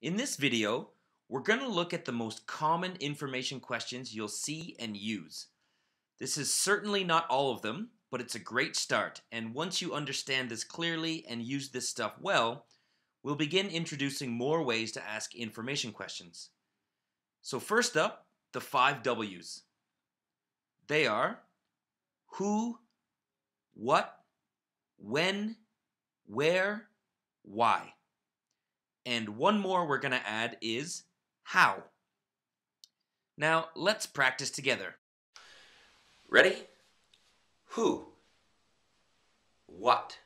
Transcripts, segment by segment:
In this video, we're going to look at the most common information questions you'll see and use. This is certainly not all of them, but it's a great start, and once you understand this clearly and use this stuff well, we'll begin introducing more ways to ask information questions. So first up, the 5 W's. They are who, what, when, where, why. And one more we're going to add is how. Now, let's practice together. Ready? Who? What?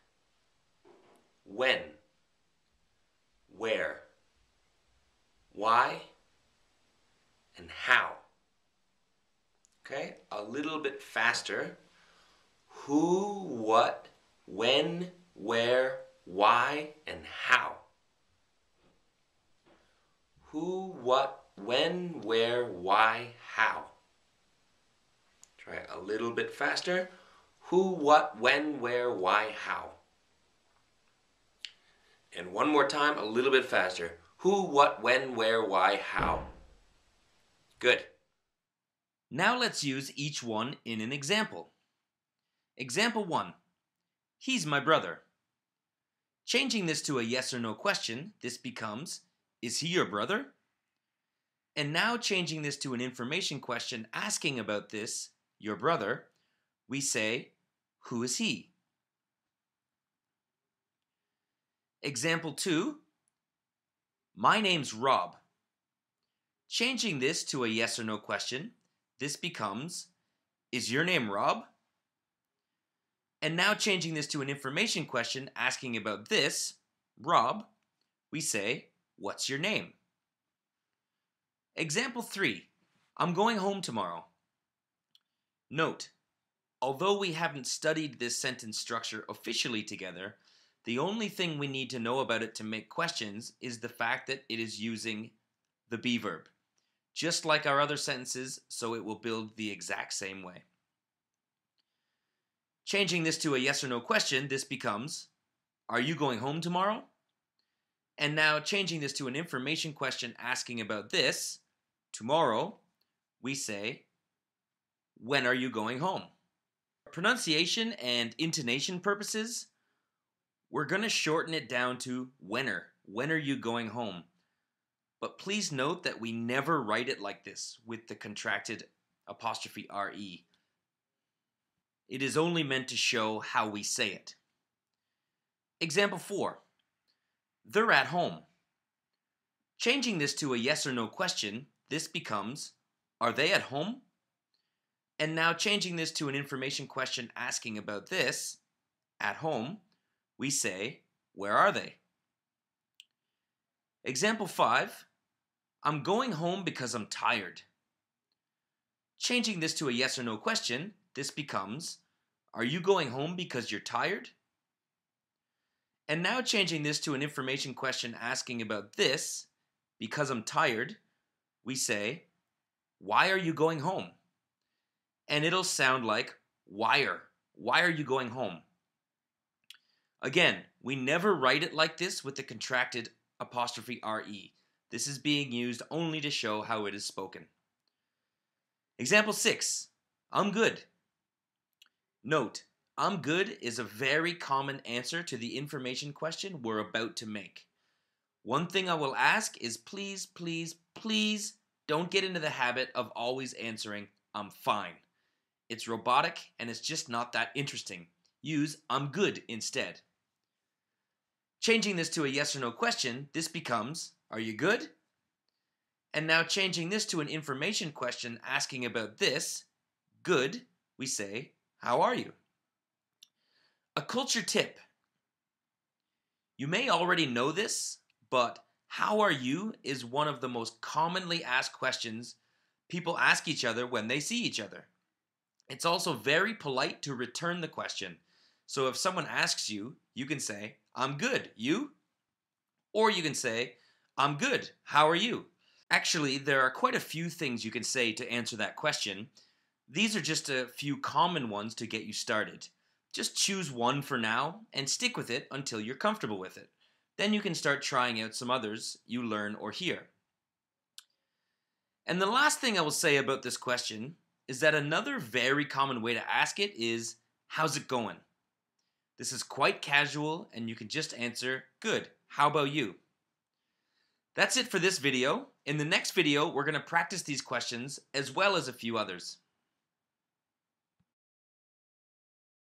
When? Where? Why? And how? Okay, a little bit faster. Who, what, when, where, why, and how. Who, what, when, where, why, how. Try it a little bit faster. Who, what, when, where, why, how. And one more time, a little bit faster. Who, what, when, where, why, how. Good. Now let's use each one in an example. Example 1. He's my brother. Changing this to a yes or no question, this becomes, is he your brother? And now changing this to an information question asking about this, your brother, we say, who is he? Example 2, my name's Rob. Changing this to a yes or no question, this becomes, is your name Rob? And now changing this to an information question asking about this, Rob, we say, what's your name? Example 3, I'm going home tomorrow. Note, although we haven't studied this sentence structure officially together, the only thing we need to know about it to make questions is the fact that it is using the be verb, just like our other sentences, so it will build the exact same way. Changing this to a yes or no question, this becomes, are you going home tomorrow? And now changing this to an information question asking about this, tomorrow, we say, when are you going home? For pronunciation and intonation purposes, we're going to shorten it down to when'er. When are you going home? But please note that we never write it like this with the contracted apostrophe RE. It is only meant to show how we say it. Example 4. They're at home. Changing this to a yes or no question, this becomes, are they at home? And now changing this to an information question asking about this, at home, we say, where are they? Example 5, I'm going home because I'm tired. Changing this to a yes or no question, this becomes, are you going home because you're tired? And now changing this to an information question asking about this, because I'm tired, we say, why are you going home? And it'll sound like wire. Why are you going home? Again, we never write it like this with the contracted apostrophe RE. This is being used only to show how it is spoken. Example 6, I'm good. Note, I'm good is a very common answer to the information question we're about to make. One thing I will ask is please, please, please don't get into the habit of always answering, I'm fine. It's robotic and it's just not that interesting. Use I'm good instead. Changing this to a yes or no question, this becomes, are you good? And now changing this to an information question asking about this, good, we say, how are you? A culture tip. You may already know this, but how are you is one of the most commonly asked questions people ask each other when they see each other. It's also very polite to return the question. So if someone asks you, you can say, I'm good, you? Or you can say, I'm good, how are you? Actually, there are quite a few things you can say to answer that question. These are just a few common ones to get you started. Just choose one for now and stick with it until you're comfortable with it. Then you can start trying out some others you learn or hear. And the last thing I will say about this question is that another very common way to ask it is, how's it going? This is quite casual and you can just answer, good, how about you? That's it for this video. In the next video, we're going to practice these questions as well as a few others.